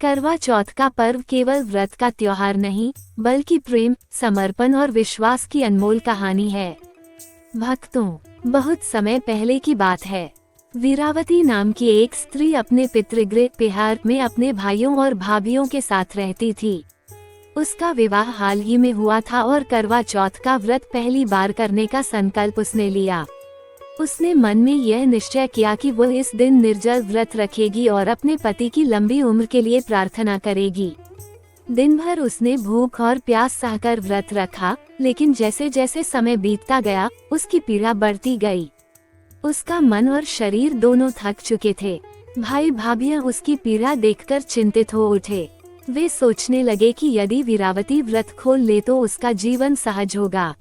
करवा चौथ का पर्व केवल व्रत का त्योहार नहीं, बल्कि प्रेम, समर्पण और विश्वास की अनमोल कहानी है। भक्तों, बहुत समय पहले की बात है। वीरावती नाम की एक स्त्री अपने पितृगृह बिहार में अपने भाइयों और भाभियों के साथ रहती थी। उसका विवाह हाल ही में हुआ था और करवा चौथ का व्रत पहली बार करने का संकल्प उसने लिया। उसने मन में यह निश्चय किया कि वह इस दिन निर्जल व्रत रखेगी और अपने पति की लंबी उम्र के लिए प्रार्थना करेगी। दिन भर उसने भूख और प्यास सहकर व्रत रखा, लेकिन जैसे जैसे समय बीतता गया, उसकी पीड़ा बढ़ती गई। उसका मन और शरीर दोनों थक चुके थे। भाई भाभियां उसकी पीड़ा देखकर चिंतित हो उठे। वे सोचने लगे कि यदि वीरावती व्रत खोल ले तो उसका जीवन सहज होगा।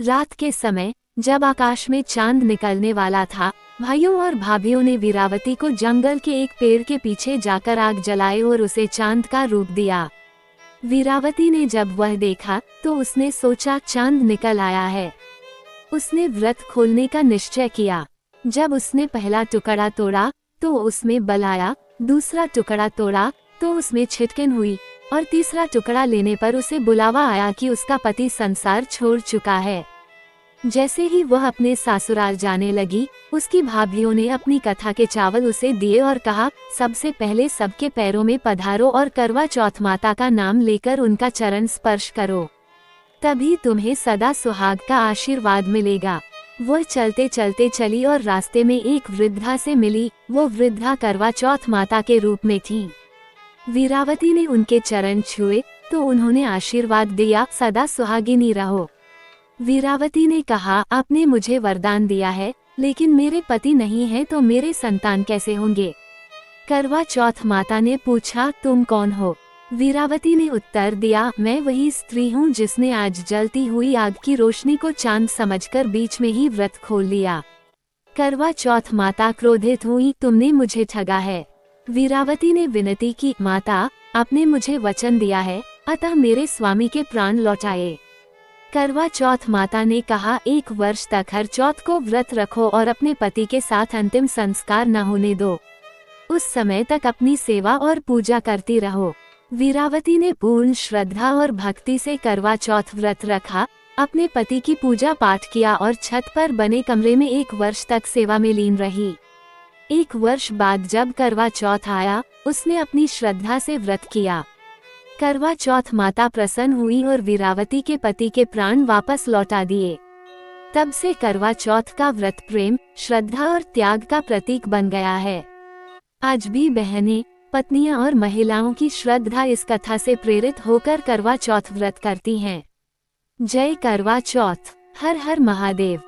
रात के समय जब आकाश में चांद निकलने वाला था, भाइयों और भाभियों ने वीरावती को जंगल के एक पेड़ के पीछे जाकर आग जलाई और उसे चांद का रूप दिया। वीरावती ने जब वह देखा तो उसने सोचा चांद निकल आया है। उसने व्रत खोलने का निश्चय किया। जब उसने पहला टुकड़ा तोड़ा तो उसमें बल आया, दूसरा टुकड़ा तोड़ा तो उसमें छिटकिन हुई और तीसरा टुकड़ा लेने पर उसे बुलावा आया कि उसका पति संसार छोड़ चुका है। जैसे ही वह अपने ससुराल जाने लगी, उसकी भाभियों ने अपनी कथा के चावल उसे दिए और कहा, सबसे पहले सबके पैरों में पधारो और करवा चौथ माता का नाम लेकर उनका चरण स्पर्श करो, तभी तुम्हें सदा सुहाग का आशीर्वाद मिलेगा। वह चलते चलते चली और रास्ते में एक वृद्धा से मिली। वो वृद्धा करवा चौथ माता के रूप में थी। वीरावती ने उनके चरण छुए तो उन्होंने आशीर्वाद दिया, सदा सुहागिनी रहो। वीरावती ने कहा, आपने मुझे वरदान दिया है, लेकिन मेरे पति नहीं है तो मेरे संतान कैसे होंगे? करवा चौथ माता ने पूछा, तुम कौन हो? वीरावती ने उत्तर दिया, मैं वही स्त्री हूँ जिसने आज जलती हुई आग की रोशनी को चांद समझकर बीच में ही व्रत खोल लिया। करवा चौथ माता क्रोधित हुई, तुमने मुझे ठगा है। वीरावती ने विनती की, माता, आपने मुझे वचन दिया है, अतः मेरे स्वामी के प्राण लौटाए। करवा चौथ माता ने कहा, 1 वर्ष तक हर चौथ को व्रत रखो और अपने पति के साथ अंतिम संस्कार न होने दो। उस समय तक अपनी सेवा और पूजा करती रहो। वीरावती ने पूर्ण श्रद्धा और भक्ति से करवा चौथ व्रत रखा, अपने पति की पूजा पाठ किया और छत पर बने कमरे में 1 वर्ष तक सेवा में लीन रही। 1 वर्ष बाद जब करवा चौथ आया, उसने अपनी श्रद्धा से व्रत किया। करवा चौथ माता प्रसन्न हुई और वीरावती के पति के प्राण वापस लौटा दिए। तब से करवा चौथ का व्रत प्रेम, श्रद्धा और त्याग का प्रतीक बन गया है। आज भी बहनें, पत्नियां और महिलाओं की श्रद्धा इस कथा से प्रेरित होकर करवा चौथ व्रत करती हैं। जय करवा चौथ। हर हर महादेव।